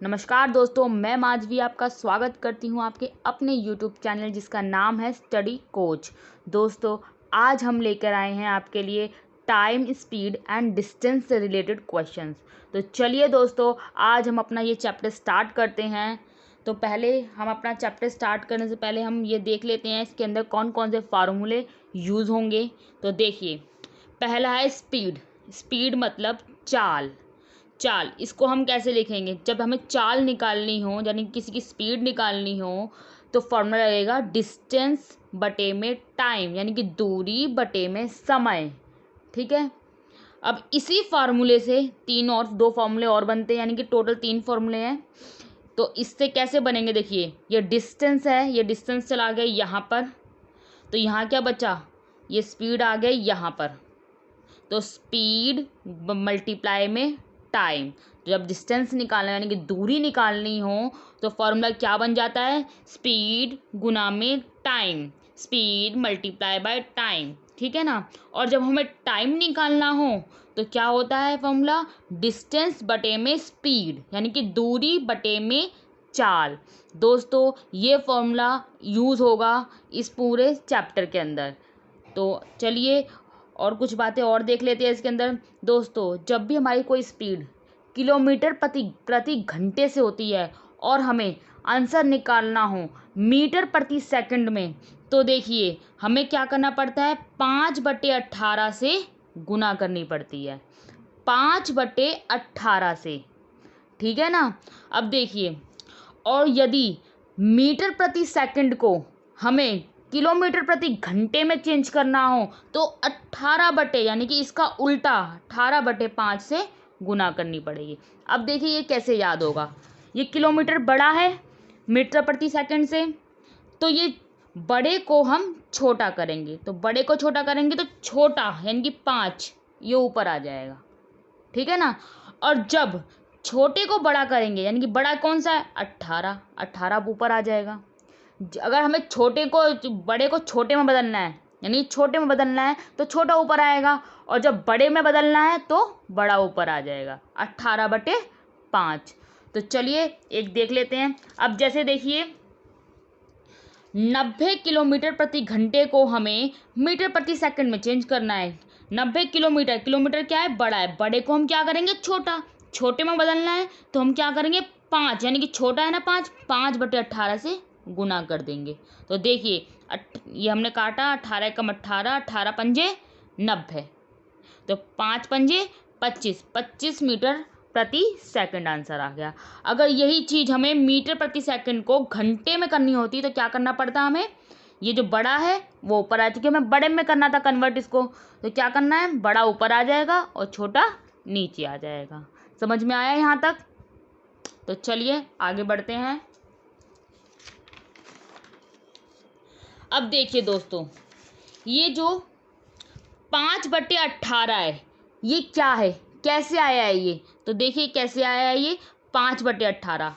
नमस्कार दोस्तों, मैं माधवी आपका स्वागत करती हूं आपके अपने यूट्यूब चैनल जिसका नाम है स्टडी कोच। दोस्तों, आज हम लेकर आए हैं आपके लिए टाइम, स्पीड एंड डिस्टेंस से रिलेटेड क्वेश्चंस। तो चलिए दोस्तों, आज हम अपना ये चैप्टर स्टार्ट करते हैं। तो पहले हम अपना चैप्टर स्टार्ट करने से पहले हम ये देख लेते हैं इसके अंदर कौन कौन से फार्मूले यूज़ होंगे। तो देखिए, पहला है स्पीड। स्पीड मतलब चाल। चाल इसको हम कैसे लिखेंगे? जब हमें चाल निकालनी हो यानी किसी की स्पीड निकालनी हो तो फॉर्मूला लगेगा डिस्टेंस बटे में टाइम, यानी कि दूरी बटे में समय। ठीक है, अब इसी फार्मूले से दो फार्मूले और बनते हैं, यानी कि टोटल 3 फार्मूले हैं। तो इससे कैसे बनेंगे? देखिए, ये डिस्टेंस है, ये डिस्टेंस चला गया यहाँ पर, तो यहाँ क्या बचा? ये स्पीड आ गई यहाँ पर। तो स्पीड मल्टीप्लाई में टाइम। जब डिस्टेंस निकालना यानी कि दूरी निकालनी हो तो फॉर्मूला क्या बन जाता है? स्पीड गुना में time, speed multiply by time. ठीक है ना। और जब हमें टाइम निकालना हो तो क्या होता है फॉर्मूला? डिस्टेंस बटे में स्पीड, यानी कि दूरी बटे में चाल। दोस्तों, ये फॉर्मूला यूज़ होगा इस पूरे चैप्टर के अंदर। तो चलिए और कुछ बातें और देख लेते हैं इसके अंदर। दोस्तों, जब भी हमारी कोई स्पीड किलोमीटर प्रति घंटे से होती है और हमें आंसर निकालना हो मीटर प्रति सेकंड में, तो देखिए हमें क्या करना पड़ता है? 5/18 से गुना करनी पड़ती है, 5/18 से। ठीक है ना। अब देखिए, और यदि मीटर प्रति सेकंड को हमें किलोमीटर प्रति घंटे में चेंज करना हो तो 18 बटे यानी कि इसका उल्टा 18/5 से गुना करनी पड़ेगी। अब देखिए ये कैसे याद होगा। ये किलोमीटर बड़ा है मीटर प्रति सेकंड से, तो ये बड़े को हम छोटा करेंगे, तो बड़े को छोटा करेंगे तो छोटा यानी कि 5 ये ऊपर आ जाएगा। ठीक है ना। और जब छोटे को बड़ा करेंगे यानी कि बड़ा कौन सा है? 18, 18 ऊपर आ जाएगा। अगर हमें बड़े को छोटे में बदलना है यानी छोटे में बदलना है तो छोटा ऊपर आएगा, और जब बड़े में बदलना है तो बड़ा ऊपर आ जाएगा, 18/5। तो चलिए एक देख लेते हैं। अब जैसे देखिए, 90 किलोमीटर प्रति घंटे को हमें मीटर प्रति सेकंड में चेंज करना है। 90 किलोमीटर, किलोमीटर क्या है? बड़ा है, बड़े को हम क्या करेंगे? छोटा। छोटे में बदलना है तो हम क्या करेंगे? 5, यानी कि छोटा है ना 5, 5/18 से गुना कर देंगे। तो देखिए ये हमने काटा, 18 एकम 18, 18 पंजे 90, तो 5 पंजे 25, 25 मीटर प्रति सेकंड आंसर आ गया। अगर यही चीज़ हमें मीटर प्रति सेकंड को घंटे में करनी होती तो क्या करना पड़ता हमें? ये जो बड़ा है वो ऊपर आ, चुके हमें बड़े में करना था कन्वर्ट इसको, तो क्या करना है? बड़ा ऊपर आ जाएगा और छोटा नीचे आ जाएगा। समझ में आया यहाँ तक? तो चलिए आगे बढ़ते हैं। अब देखिए दोस्तों, ये जो 5/18 है ये क्या है? कैसे आया है ये? तो देखिए कैसे आया है ये 5/18।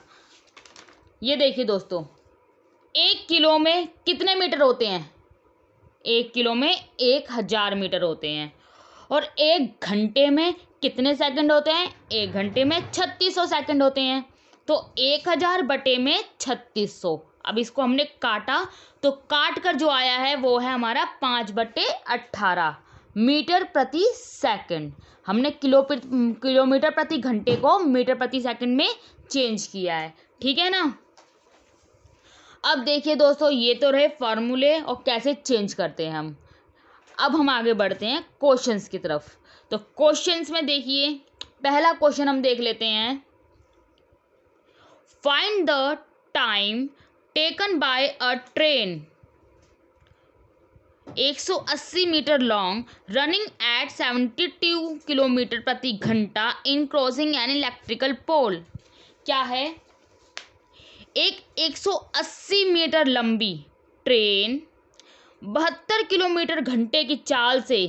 ये देखिए दोस्तों, 1 किलो में कितने मीटर होते हैं? 1 किलो में 1000 मीटर होते हैं। और 1 घंटे में कितने सेकंड होते हैं? 1 घंटे में 3600 सेकंड होते हैं। तो 1000 बटे में 3600। अब इसको हमने काटा तो काट कर जो आया है वो है हमारा 5/18 मीटर प्रति सेकंड। हमने किलोमीटर प्रति घंटे को मीटर प्रति सेकंड में चेंज किया है। ठीक है ना। अब देखिए दोस्तों, ये तो रहे फॉर्मूले और कैसे चेंज करते हैं हम। अब हम आगे बढ़ते हैं क्वेश्चंस की तरफ। तो क्वेश्चंस में देखिए, पहला क्वेश्चन हम देख लेते हैं। Find the time taken by a train 180 metre long running at 72 kilometre प्रति घंटा in crossing an electrical pole. क्या है? एक 180 मीटर लंबी ट्रेन 72 किलोमीटर घंटे की चाल से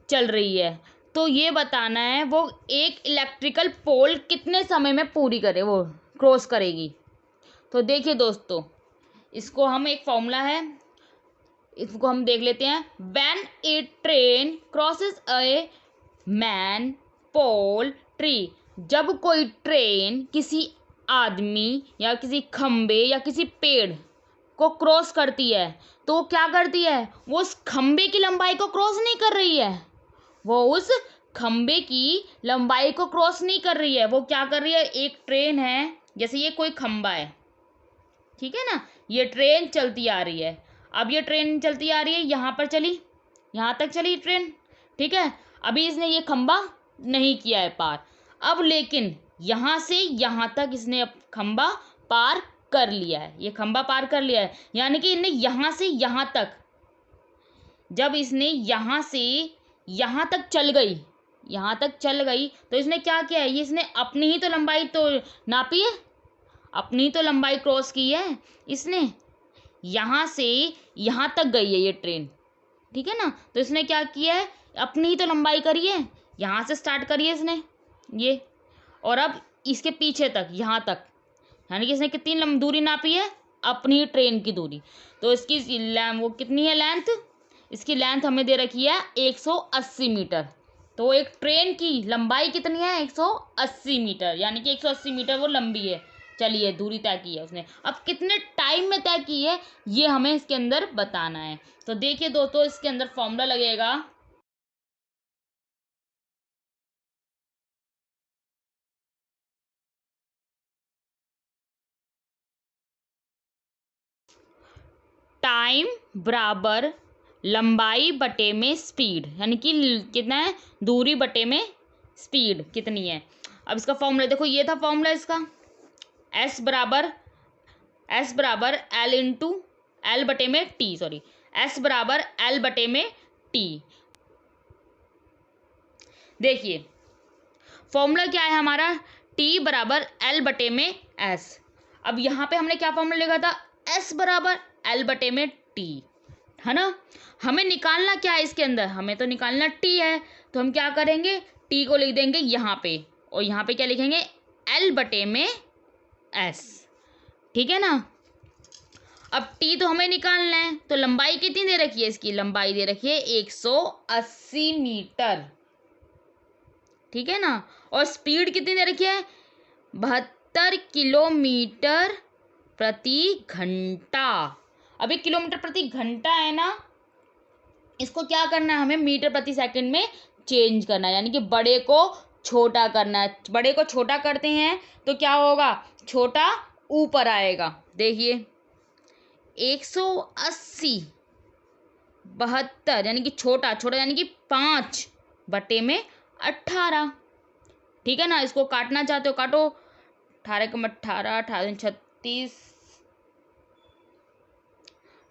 चल रही है, तो ये बताना है वो एक इलेक्ट्रिकल पोल कितने समय में पूरी करे, वो क्रॉस करेगी। तो देखिए दोस्तों, इसको हम एक फॉर्मूला है, इसको हम देख लेते हैं। When a train crosses a man pole tree, जब कोई ट्रेन किसी आदमी या किसी खंबे या किसी पेड़ को क्रॉस करती है तो वो क्या करती है, वो उस खंबे की लंबाई को क्रॉस नहीं कर रही है, वो उस खंबे की लंबाई को क्रॉस नहीं कर रही है। वो क्या कर रही है, एक ट्रेन है, जैसे ये कोई खंबा है, ठीक है ना, ये ट्रेन चलती आ रही है। अब ये ट्रेन चलती आ रही है, यहाँ पर चली, यहाँ तक चली ट्रेन, ठीक है। अभी इसने ये खंबा नहीं किया है पार, अब लेकिन यहाँ से यहाँ तक इसने अब खंबा पार कर लिया है, ये खंबा पार कर लिया है, यानी कि इन्हें यहाँ से यहाँ तक, जब इसने यहाँ से यहाँ तक चल गई, यहाँ तक चल गई तो इसने क्या किया है, ये इसने अपनी ही तो लंबाई तो नापी है, अपनी तो लंबाई क्रॉस की है इसने, यहाँ से यहाँ तक गई है ये ट्रेन, ठीक है ना। तो इसने क्या किया है, अपनी ही तो लंबाई करी है, यहाँ से स्टार्ट करी है इसने ये, और अब इसके पीछे तक यहाँ तक, यानी कि इसने कितनी दूरी नापी है, अपनी ट्रेन की दूरी। तो इसकी वो कितनी है लेंथ, इसकी लेंथ हमें दे रखी है 180 मीटर। तो एक ट्रेन की लंबाई कितनी है, 180 मीटर, यानी कि 180 मीटर वो लंबी है, चलिए दूरी तय की है उसने। अब कितने टाइम में तय की है ये हमें इसके अंदर बताना है। तो देखिए दोस्तों, इसके अंदर फॉर्मूला लगेगा, टाइम बराबर लंबाई बटे में स्पीड, यानी कि कितना है, दूरी बटे में स्पीड कितनी है। अब इसका फॉर्मूला देखो, ये था फॉर्मूला इसका, एस बराबर एल इंटू एल बटे में टी, सॉरी एस बराबर एल बटे में टी। देखिए फॉर्मूला क्या है हमारा, टी बराबर एल बटे में एस। अब यहाँ पे हमने क्या फॉर्मूला लिखा था, एस बराबर एल बटे में टी, है ना। हमें निकालना क्या है इसके अंदर, हमें तो निकालना टी है, तो हम क्या करेंगे, टी को लिख देंगे यहाँ पे, और यहाँ पे क्या लिखेंगे, एल बटे में एस, ठीक है ना। अब टी तो हमें निकालना है, तो लंबाई कितनी दे रखी है, इसकी लंबाई दे रखी है 180 मीटर, ठीक है ना। और स्पीड कितनी दे रखी है, 72 किलोमीटर प्रति घंटा। अभी किलोमीटर प्रति घंटा है ना, इसको क्या करना है, हमें मीटर प्रति सेकंड में चेंज करना है, यानी कि बड़े को छोटा करना है। बड़े को छोटा करते हैं तो क्या होगा, छोटा ऊपर आएगा। देखिए 180 72, यानी कि छोटा छोटा, यानी कि 5 बटे में 18, ठीक है ना। इसको काटना चाहते हो काटो, 18 कम 18, 18 36,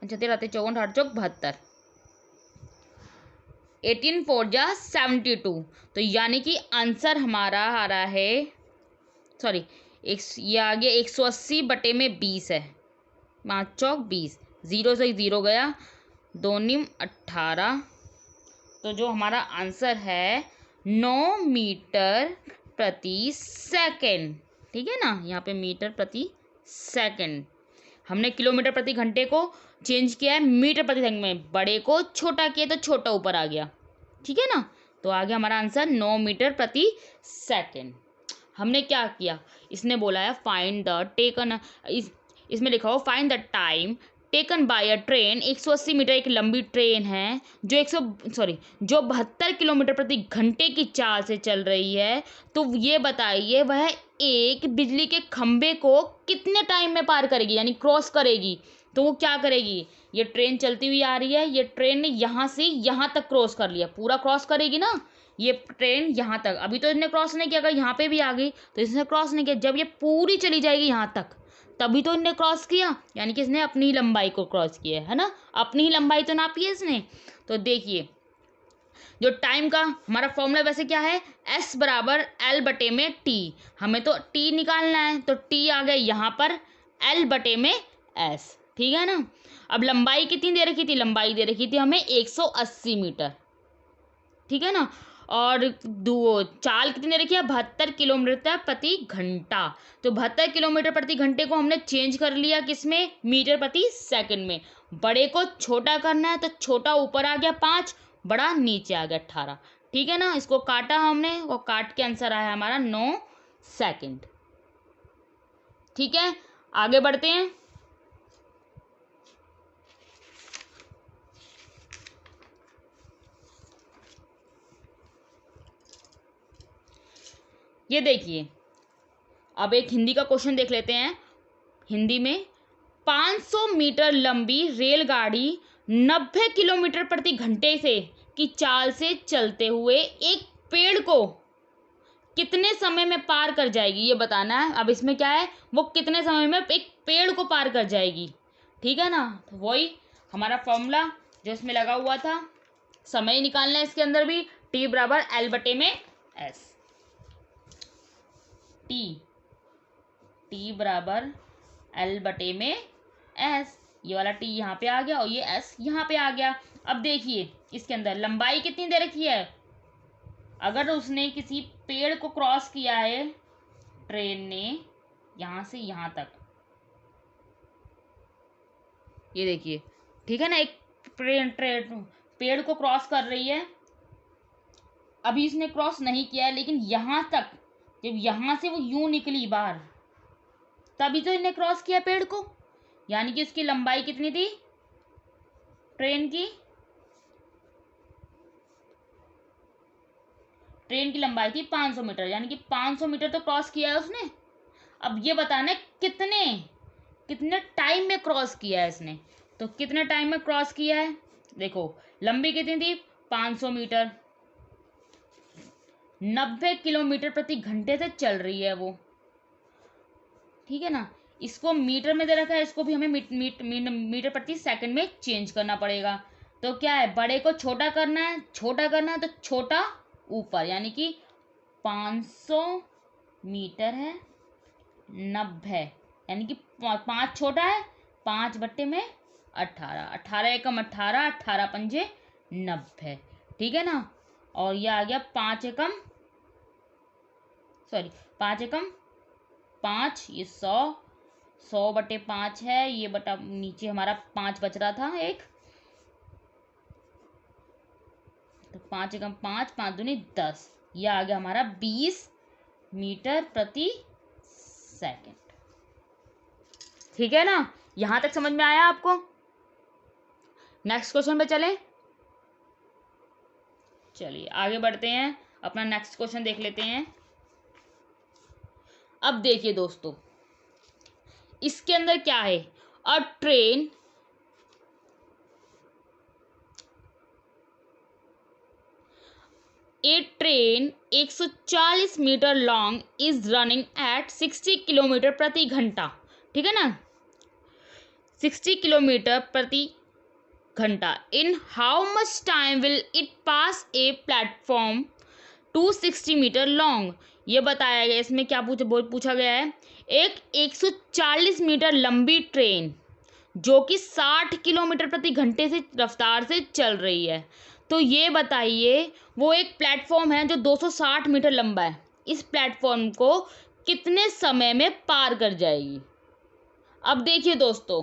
36 आते 54, 8 चौक 72, 18 4 जा 72। तो यानी कि आंसर हमारा आ रहा है, सॉरी ये आगे 180 बटे में 20 है, 5 चौक 20, 0 से 0 गया, 2 निम 18। तो जो हमारा आंसर है 9 मीटर प्रति सेकंड, ठीक है ना, यहाँ पे मीटर प्रति सेकंड। हमने किलोमीटर प्रति घंटे को चेंज किया है मीटर प्रति सेकंड में, बड़े को छोटा किया तो छोटा ऊपर आ गया, ठीक है ना। तो आ गया हमारा आंसर 9 मीटर प्रति सेकंड। हमने क्या किया, इसने बोला है फाइंड द टेकन, इसमें लिखा हो find the time taken by a train. 180 metre एक लंबी ट्रेन है जो 72 किलोमीटर प्रति घंटे की चाल से चल रही है। तो ये बताइए वह एक बिजली के खंभे को कितने टाइम में पार करेगी, यानी क्रॉस करेगी। तो वो क्या करेगी, ये ट्रेन चलती हुई आ रही है, ये ट्रेन ने यहाँ से यहाँ तक क्रॉस कर लिया, पूरा क्रॉस करेगी ना ये ट्रेन यहाँ तक। अभी तो इसने क्रॉस नहीं किया, अगर यहाँ पे भी आ गई तो इसने क्रॉस नहीं किया, जब ये पूरी चली जाएगी यहाँ तक तभी तो इनने क्रॉस किया, यानी कि इसने अपनी ही लंबाई को क्रॉस किया है ना, अपनी ही लंबाई तो नापी है इसने। तो देखिए जो टाइम का हमारा फॉर्मूला वैसे क्या है, एस बराबर एल बटे में टी, हमें तो टी निकालना है, तो टी आ गया यहाँ पर एल बटे में एस, ठीक है ना। अब लंबाई कितनी दे रखी थी, लंबाई दे रखी थी हमें 180 मीटर, ठीक है ना। और चाल कितनी दे रखी है, 72 किलोमीटर प्रति घंटा। तो 72 किलोमीटर प्रति घंटे को हमने चेंज कर लिया किसमें, मीटर प्रति सेकंड में। बड़े को छोटा करना है तो छोटा ऊपर आ गया 5, बड़ा नीचे आ गया 18, ठीक है ना। इसको काटा हमने, वो काट के आंसर आया हमारा 9 सेकंड। ठीक है, आगे बढ़ते हैं। ये देखिए, अब एक हिंदी का क्वेश्चन देख लेते हैं। हिंदी में 500 मीटर लंबी रेलगाड़ी 90 किलोमीटर प्रति घंटे से की चाल से चलते हुए एक पेड़ को कितने समय में पार कर जाएगी, ये बताना है। अब इसमें क्या है, वो कितने समय में एक पेड़ को पार कर जाएगी, ठीक है ना। तो वही हमारा फॉर्मूला जो इसमें लगा हुआ था, समय निकालना है इसके अंदर भी, टी बराबर एल बटे में एस। टी बराबर एल बटे में एस, ये वाला टी यहाँ पे आ गया और ये एस यहाँ पे आ गया। अब देखिए इसके अंदर लंबाई कितनी दे रखी है। अगर उसने किसी पेड़ को क्रॉस किया है ट्रेन ने यहाँ से यहाँ तक, ये देखिए, ठीक है ना, एक ट्रेन पेड़ को क्रॉस कर रही है। अभी इसने क्रॉस नहीं किया है, लेकिन यहाँ तक, जब यहाँ से वो यूं निकली बाहर, तभी तो इन्हें क्रॉस किया पेड़ को। यानी कि इसकी लंबाई कितनी थी ट्रेन की, लंबाई थी 500 मीटर, यानी कि 500 मीटर तो क्रॉस किया है उसने। अब ये बताना है कितने टाइम में क्रॉस किया है इसने। तो कितने टाइम में क्रॉस किया है, देखो लंबी कितनी थी 500 मीटर, 90 किलोमीटर प्रति घंटे से चल रही है वो, ठीक है ना। इसको मीटर में दे रखा है, इसको भी हमें मीटर प्रति सेकंड में चेंज करना पड़ेगा। तो क्या है, बड़े को छोटा करना है, तो छोटा ऊपर, यानी कि 500 मीटर है 90, यानी कि 5 छोटा है, 5 बट्टे में 18, 18 एकम 18, 18 पंजे 90, ठीक है ना। और ये आ गया 5 एकम 5, ये 100 बटे 5 है, ये बटा नीचे हमारा 5 बच रहा था एक, तो 5 एकम 5, 5 दूनी 10, यह आ गया हमारा 20 मीटर प्रति सेकंड, ठीक है ना। यहां तक समझ में आया आपको। नेक्स्ट क्वेश्चन पे चलिए आगे बढ़ते हैं, अपना नेक्स्ट क्वेश्चन देख लेते हैं। अब देखिए दोस्तों, इसके अंदर क्या है, a train A train 140 metre long is running at 60 kilometre प्रति घंटा, ठीक है ना, 60 किलोमीटर प्रति घंटा। In how much time will it pass a platform 260 metre long. ये बताया गया, इसमें क्या पूछा गया है, एक 140 मीटर लंबी ट्रेन जो कि 60 किलोमीटर प्रति घंटे से रफ्तार से चल रही है, तो ये बताइए वो एक प्लेटफॉर्म है जो 260 मीटर लंबा है, इस प्लेटफॉर्म को कितने समय में पार कर जाएगी। अब देखिए दोस्तों,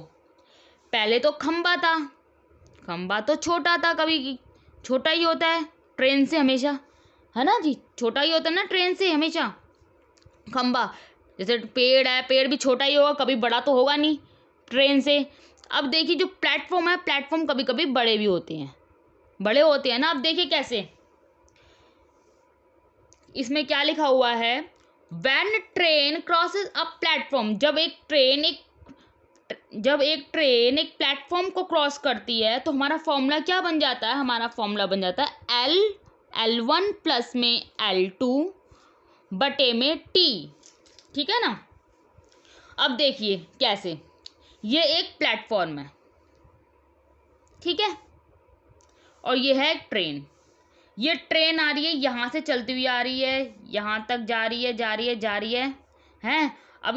पहले तो खंबा तो छोटा था, कभी छोटा ही होता है ट्रेन से हमेशा, है ना जी, छोटा ही होता है ना ट्रेन से हमेशा खंबा। जैसे पेड़ है, पेड़ भी छोटा ही होगा, कभी बड़ा तो होगा नहीं ट्रेन से। अब देखिए जो प्लेटफॉर्म है, प्लेटफॉर्म कभी कभी बड़े भी होते हैं, बड़े होते हैं ना। अब देखिए कैसे, इसमें क्या लिखा हुआ है, when train crosses a platform, जब एक ट्रेन एक प्लेटफॉर्म को क्रॉस करती है तो हमारा फॉर्मूला क्या बन जाता है, हमारा फॉर्मूला बन जाता है L1 प्लस में L2 बटे में T, ठीक है ना। अब देखिए कैसे, ये एक प्लेटफॉर्म है, ठीक है, और ये है ट्रेन। ये ट्रेन आ रही है, यहाँ से चलती हुई आ रही है, यहाँ तक जा रही है हैं। अब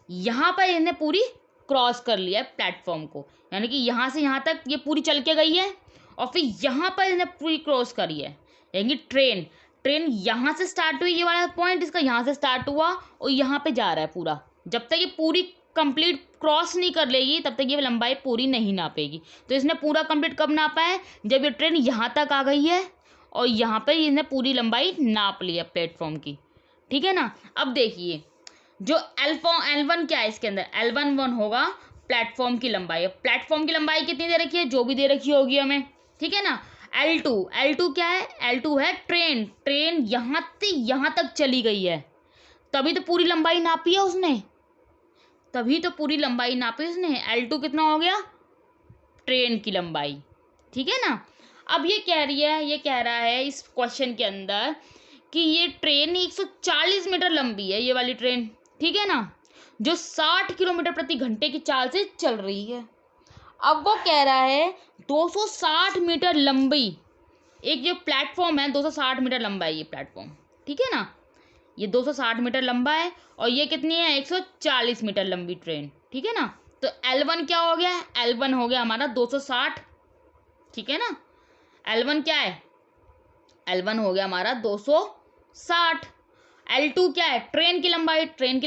यहाँ पर इन्हें पूरी क्रॉस कर लिया है प्लेटफॉर्म को, यानी कि यहाँ से यहाँ तक ये पूरी चल के गई है, और फिर यहाँ पर इन्हें पूरी क्रॉस करी है। यानी ट्रेन यहाँ से स्टार्ट हुई, ये वाला पॉइंट इसका यहाँ से स्टार्ट हुआ और यहाँ पे जा रहा है पूरा। जब तक ये पूरी कंप्लीट क्रॉस नहीं कर लेगी तब तक ये लंबाई पूरी नहीं नापेगी। तो इसने पूरा कंप्लीट कब नापा है, जब ये ट्रेन यहाँ तक आ गई है और यहाँ पर इसने पूरी लंबाई नाप ली है प्लेटफॉर्म की, ठीक है ना। अब देखिए जो L1 क्या है इसके अंदर, L1 होगा प्लेटफॉर्म की लंबाई। प्लेटफॉर्म की लंबाई कितनी दे रखी है, जो भी दे रखी होगी हमें, ठीक है ना। L2 क्या है, L2 है ट्रेन यहाँ से यहाँ तक चली गई है, तभी तो पूरी लंबाई नापी है उसने, L2 कितना हो गया, ट्रेन की लंबाई, ठीक है ना। अब ये कह रहा है इस क्वेश्चन के अंदर कि ये ट्रेन 140 मीटर लंबी है, ये वाली ट्रेन, ठीक है ना, जो 60 किलोमीटर प्रति घंटे की चाल से चल रही है। अब वो कह रहा है 260 मीटर लंबी एक जो प्लेटफॉर्म है, 260 मीटर लंबा है ये प्लेटफॉर्म, ठीक है ना। ये 260 मीटर लंबा है और ये कितनी है, 140 मीटर लंबी ट्रेन, ठीक है ना। तो L1 क्या हो गया, L1 हो गया हमारा 260, ठीक है ना। L1 क्या है, L1 हो गया हमारा 260। L2 क्या है, ट्रेन की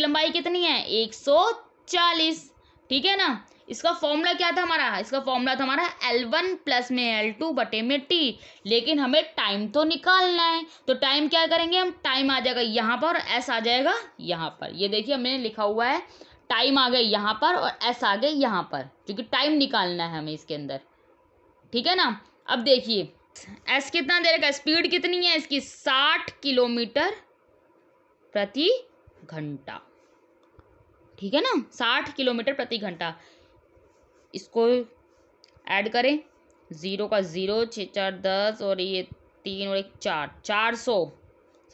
लंबाई कितनी है, 140, ठीक है ना। इसका फॉर्मूला क्या था हमारा, L1 प्लस में L2 बटे में T। लेकिन हमें टाइम तो निकालना है, तो टाइम क्या करेंगे हम, टाइम आ जाएगा यहाँ पर और S आ जाएगा यहाँ पर। ये देखिए हमने लिखा हुआ है, टाइम आ गई यहाँ पर और S आ गई यहाँ पर, क्योंकि टाइम निकालना है हमें इसके अंदर, ठीक है ना। अब देखिए S कितना दे रखा, स्पीड कितनी है इसकी, 60 किलोमीटर प्रति घंटा, ठीक है ना, 60 किलोमीटर प्रति घंटा। इसको ऐड करें, 0 का 0, 6 4 10 और ये 3 और 1 4, 400,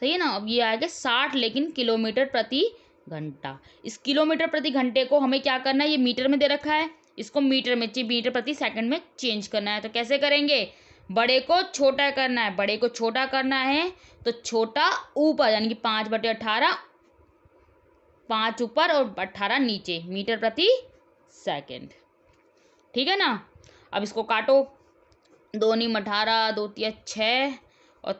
सही है ना। अब ये आएगा 60 लेकिन किलोमीटर प्रति घंटा। इस किलोमीटर प्रति घंटे को हमें क्या करना है, ये मीटर में दे रखा है, इसको मीटर प्रति सेकंड में चेंज करना है। तो कैसे करेंगे, बड़े को छोटा करना है, तो छोटा ऊपर यानी कि 5/18, 5 ऊपर और 18 नीचे, मीटर प्रति सेकंड, ठीक है ना। अब इसको काटो, 2 × 18, 2 × 6 और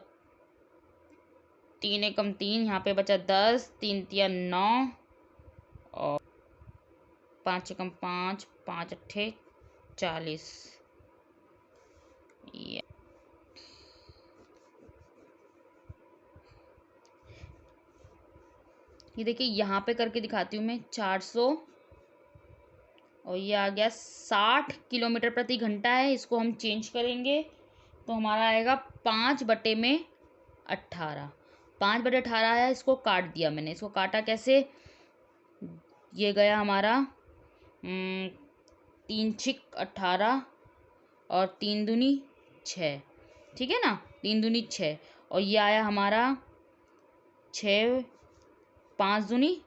3 × 3, यहाँ पे बचा 10, 3 × 9 और 5 × 5, 5 × 40। ये देखिए यहाँ पे करके दिखाती हूँ मैं, 400 और ये आ गया 60 किलोमीटर प्रति घंटा है। इसको हम चेंज करेंगे तो हमारा आएगा 5/18, 5/18 है। इसको काट दिया मैंने, इसको काटा कैसे, ये गया हमारा 3 × 6 = 18 और 3 दूनी 6, ठीक है ना, 3 दूनी 6 और ये आया हमारा 6, 5 दूनी,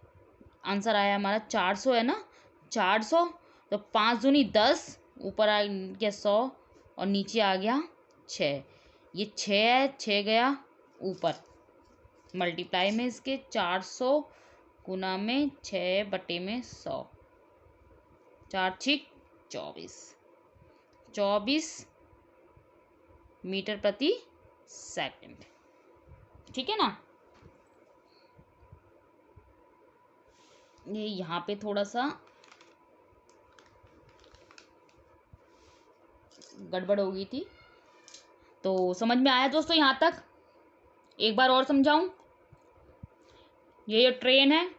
आंसर आया हमारा 400 है ना, 400। तो 5 दूनी 10, ऊपर आ गया 100 और नीचे आ गया 6, ये 6 है, 6 गया ऊपर, मल्टीप्लाई में इसके 400 गुना में 6/100, 4 × 6 = 24 मीटर प्रति सेकंड, ठीक है ना। ये यहाँ पे थोड़ा सा गड़बड़ हो गई थी, तो समझ में आया दोस्तों यहाँ तक। एक बार और समझाऊं, ये ट्रेन है,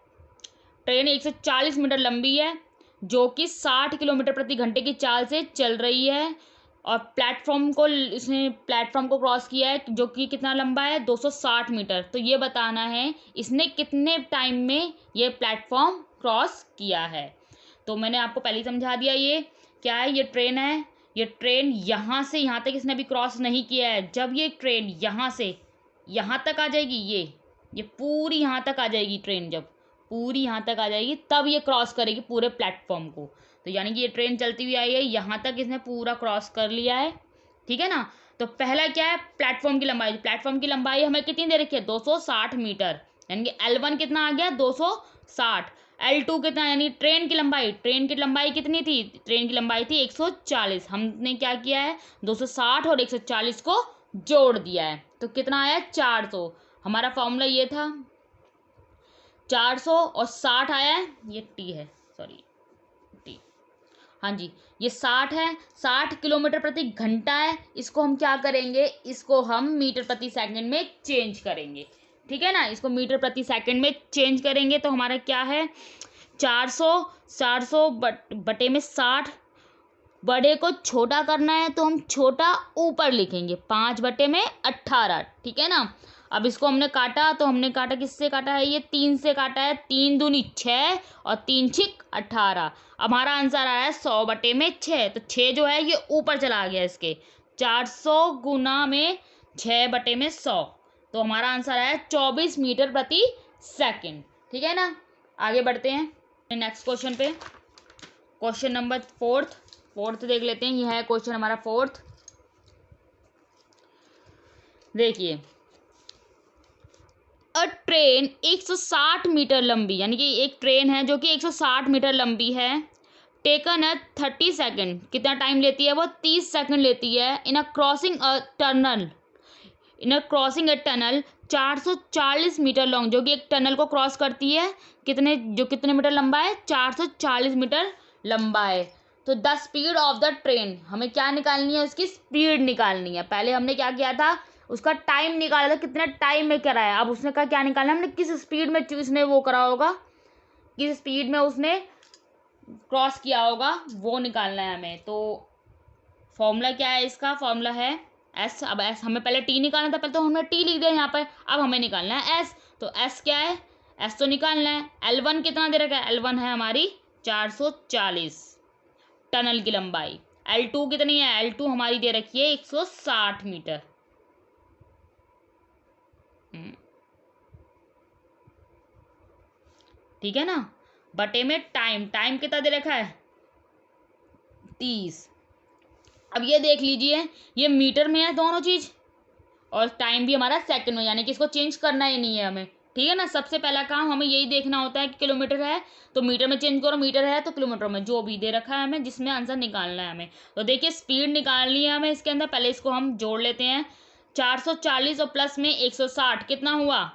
ट्रेन 140 मीटर लंबी है, जो कि 60 किलोमीटर प्रति घंटे की चाल से चल रही है और इसने प्लेटफॉर्म को क्रॉस किया है, जो कि कितना लंबा है, 260 मीटर। तो ये बताना है इसने कितने टाइम में ये प्लेटफॉर्म क्रॉस किया है। तो मैंने आपको पहले ही समझा दिया, ये क्या है, ये ट्रेन है, ये ट्रेन यहाँ से यहाँ तक इसने अभी क्रॉस नहीं किया है। जब ये ट्रेन यहाँ से यहाँ तक आ जाएगी, ये पूरी यहाँ तक आ जाएगी, ट्रेन जब पूरी यहाँ तक आ जाएगी तब ये क्रॉस करेगी पूरे प्लेटफॉर्म को। तो यानी कि ये ट्रेन चलती हुई आई है, यहाँ तक इसने पूरा क्रॉस कर लिया है, ठीक है ना। तो पहला क्या है, प्लेटफॉर्म की लंबाई। प्लेटफॉर्म की लंबाई हमें कितनी दे रखी है, 260 मीटर, यानी कि L1 कितना आ गया, 260। L2 कितना, यानी ट्रेन की लंबाई कितनी थी, ट्रेन की लंबाई थी 140। हमने क्या किया है, 260 और 140 को जोड़ दिया है, तो कितना आया, 400। हमारा फॉर्मूला ये था, 400 और 60 आया है, ये T है, सॉरी T, हाँ जी, ये 60 है, 60 किलोमीटर प्रति घंटा है। इसको हम क्या करेंगे, इसको हम मीटर प्रति सेकंड में चेंज करेंगे, ठीक है ना। इसको मीटर प्रति सेकंड में चेंज करेंगे तो हमारा क्या है, 400 बटे में 60। बड़े को छोटा करना है तो हम छोटा ऊपर लिखेंगे, 5/18, ठीक है ना। अब इसको हमने काटा तो हमने काटा, किससे काटा है, ये 3 से काटा है, 3 दूनी 6 और 3 छिक 18। अब हमारा आंसर आया है 100/6। तो 6 जो है ये ऊपर चला गया इसके, 400 गुना में 6/100। तो हमारा आंसर आया 24 मीटर प्रति सेकंड, ठीक है ना। आगे बढ़ते हैं नेक्स्ट क्वेश्चन पे। क्वेश्चन नंबर फोर्थ देख लेते हैं। यह है क्वेश्चन हमारा फोर्थ। देखिए, अ ट्रेन 160 मीटर लंबी, यानी कि एक ट्रेन है जो कि 160 मीटर लंबी है, टेकन है 30 सेकेंड। कितना टाइम लेती है वो, 30 सेकेंड लेती है। In a crossing a tunnel 440 meter long, जो कि एक टनल को क्रॉस करती है, कितने मीटर लंबा है, 440 मीटर लंबा है। तो the speed of the train, हमें क्या निकालनी है, उसकी स्पीड निकालनी है। पहले हमने क्या किया था, उसका टाइम निकाला था, कितने टाइम में कराया। अब उसने कहा क्या निकालना है, हमने किस स्पीड में उसने वो करा होगा, किस स्पीड में उसने क्रॉस किया होगा, वो निकालना है हमें। तो फॉर्मूला क्या है, इसका फॉर्मूला है एस। अब एस हमें पहले टी निकालना था, पहले तो हमने टी लिख दिया यहाँ पर, अब हमें निकालना है एस। तो एस क्या है, एस तो निकालना है। L1 कितना दे रखा है, L1 है हमारी 440 टनल की लंबाई। L2 कितनी है, L2 हमारी दे रखी है 160 मीटर। ठीक है ना। बटे में टाइम कितना दे रखा है, 30। अब ये देख लीजिए, ये मीटर में है दोनों चीज, और टाइम भी हमारा सेकंड में, यानी कि इसको चेंज करना ही नहीं है हमें, ठीक है ना। सबसे पहला काम हमें यही देखना होता है कि किलोमीटर है तो मीटर में चेंज करो, मीटर है तो किलोमीटर में, जो भी दे रखा है हमें, जिसमें आंसर निकालना है हमें। तो देखिए, स्पीड निकालनी है हमें इसके अंदर। पहले इसको हम जोड़ लेते हैं, 440 और प्लस में 160 कितना हुआ,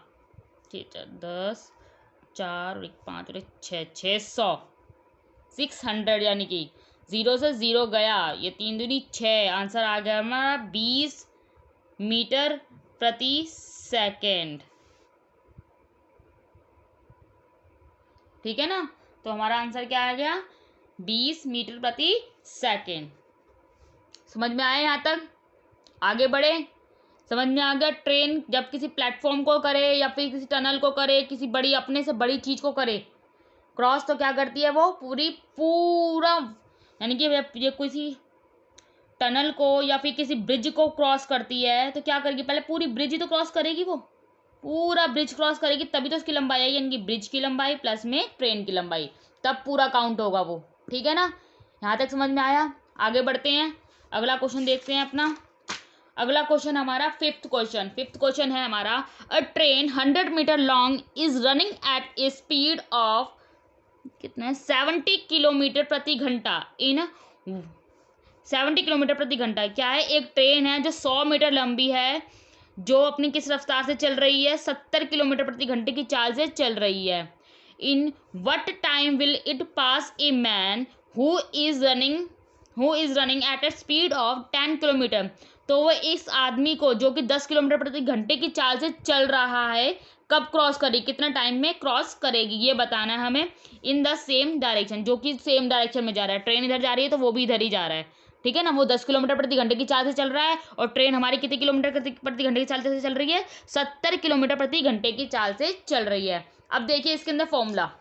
10 4 और 5 और 6 600, 600, यानी कि 0 से 0 गया, ये 3 दूनी 6, आंसर आ गया हमारा 20 मीटर प्रति सेकेंड, ठीक है ना। तो हमारा आंसर क्या आ गया, 20 मीटर प्रति सेकेंड। समझ में आए यहाँ तक, आगे बढ़े। समझ में आ गया, ट्रेन जब किसी प्लेटफॉर्म को करे या फिर किसी टनल को करे, किसी बड़ी अपने से बड़ी चीज को करे क्रॉस, तो क्या करती है वो, पूरा, यानी कि ये किसी टनल को या फिर किसी ब्रिज को क्रॉस करती है तो क्या करेगी, पहले पूरी ब्रिज ही तो क्रॉस करेगी, वो पूरा ब्रिज क्रॉस करेगी, तभी तो उसकी लंबाई आएगी, यानी कि ब्रिज की लंबाई प्लस में ट्रेन की लंबाई, तब पूरा काउंट होगा वो, ठीक है ना। यहाँ तक समझ में आया। आगे बढ़ते हैं, अगला क्वेश्चन देखते हैं अपना। अगला क्वेश्चन हमारा फिफ्थ क्वेश्चन है हमारा, a train 100 metre long is running at a speed of कितना है, 70 किलोमीटर प्रति घंटा इन 70 किलोमीटर प्रति घंटा। क्या है, एक ट्रेन है जो 100 मीटर लंबी है, जो अपनी किस रफ्तार से चल रही है, 70 किलोमीटर प्रति घंटे की चाल से चल रही है। In what time will it pass a man who is running at a speed of 10 kilometre. तो वो इस आदमी को जो कि 10 किलोमीटर प्रति घंटे की चाल से चल रहा है, कब क्रॉस करेगी, कितना टाइम में क्रॉस करेगी, ये बताना है हमें। इन द सेम डायरेक्शन, जो कि सेम डायरेक्शन में जा रहा है, ट्रेन इधर जा रही है तो वो भी इधर ही जा रहा है, ठीक है ना। वो 10 किलोमीटर प्रति घंटे की चाल से चल रहा है और ट्रेन हमारी कितने किलोमीटर प्रति घंटे की चाल से चल रही है, 70 किलोमीटर प्रति घंटे की चाल से चल रही है। अब देखिए इसके अंदर फॉर्मूला,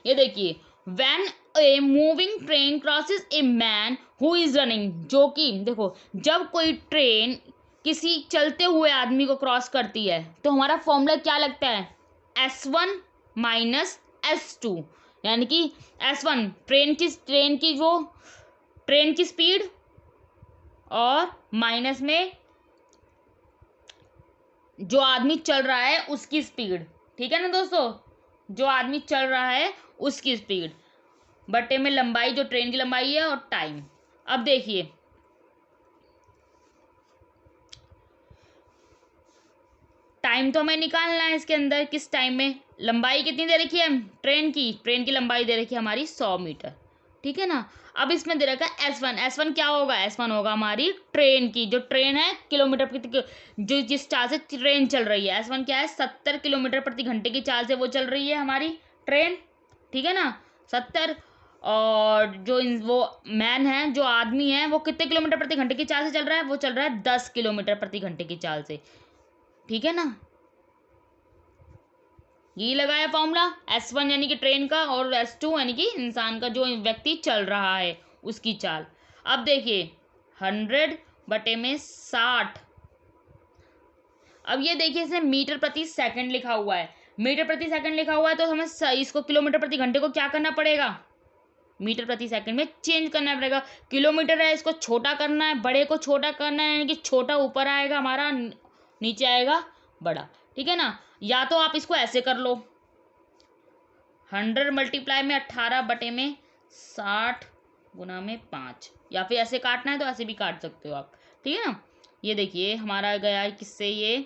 ये देखिए, when a moving train crosses a man who is running, जो कि देखो, जब कोई ट्रेन किसी चलते हुए आदमी को क्रॉस करती है तो हमारा फॉर्मूला क्या लगता है, S1 माइनस S2, यानी कि S1 ट्रेन की स्पीड और माइनस में जो आदमी चल रहा है उसकी स्पीड, ठीक है ना दोस्तों, जो आदमी चल रहा है उसकी स्पीड, बटे में लंबाई जो ट्रेन की लंबाई है और टाइम। अब देखिए, टाइम तो हमें निकालना है इसके अंदर, किस टाइम में, लंबाई कितनी दे रखी है ट्रेन की लंबाई दे रखी है हमारी 100 मीटर, ठीक है ना। अब इसमें दे रखा है S1 क्या होगा, S1 होगा हमारी ट्रेन की, जो ट्रेन है किलोमीटर प्रति, जो जिस चाल से ट्रेन चल रही है, S1 क्या है 70 किलोमीटर प्रति घंटे की चाल से वो चल रही है हमारी ट्रेन, ठीक है ना 70। और जो वो मैन है, जो आदमी है, वो कितने किलोमीटर प्रति घंटे की चाल से चल रहा है, वो चल रहा है 10 किलोमीटर प्रति घंटे की चाल से, ठीक है ना। ये लगाया फॉर्मूला S1 यानी कि ट्रेन का, और S2 यानी कि इंसान का, जो व्यक्ति चल रहा है उसकी चाल। अब देखिए 100/60। अब ये देखिए इसमें मीटर प्रति सेकंड लिखा हुआ है, मीटर प्रति सेकंड लिखा हुआ है, तो हमें इसको किलोमीटर प्रति घंटे को क्या करना पड़ेगा, मीटर प्रति सेकंड में चेंज करना पड़ेगा। किलोमीटर है, इसको छोटा करना है, बड़े को छोटा करना है, यानी कि छोटा ऊपर आएगा हमारा, नीचे आएगा बड़ा, ठीक है ना। या तो आप इसको ऐसे कर लो, 100 मल्टीप्लाई में 18/60 गुना में 5, या फिर ऐसे काटना है तो ऐसे भी काट सकते हो आप, ठीक है ना। ये देखिए हमारा गया है किससे, ये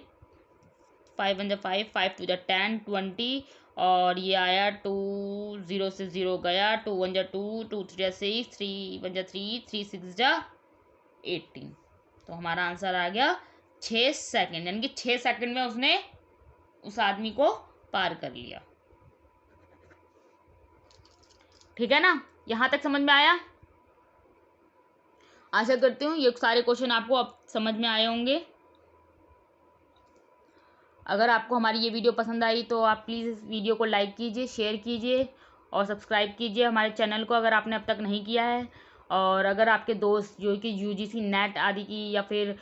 5 1 5, 5 2 10 20, और ये आया 2 0 से 0 गया, 2 1 2, 2 3 6, 3 1 3, 3 6 18। तो हमारा आंसर आ गया 6 सेकंड, यानी कि 6 सेकंड में उसने उस आदमी को पार कर लिया, ठीक है ना। यहां तक समझ में आया। आशा करती हूँ ये सारे क्वेश्चन आपको अब समझ में आए होंगे। अगर आपको हमारी ये वीडियो पसंद आई तो आप प्लीज़ इस वीडियो को लाइक कीजिए, शेयर कीजिए और सब्सक्राइब कीजिए हमारे चैनल को, अगर आपने अब तक नहीं किया है। और अगर आपके दोस्त जो कि UGC नेट आदि की, या फिर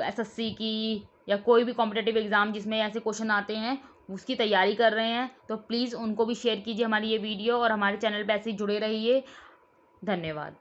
SSC की, या कोई भी कॉम्पिटिटिव एग्ज़ाम जिसमें ऐसे क्वेश्चन आते हैं, उसकी तैयारी कर रहे हैं, तो प्लीज़ उनको भी शेयर कीजिए हमारी ये वीडियो, और हमारे चैनल पर ऐसे ही जुड़े रहिए। धन्यवाद।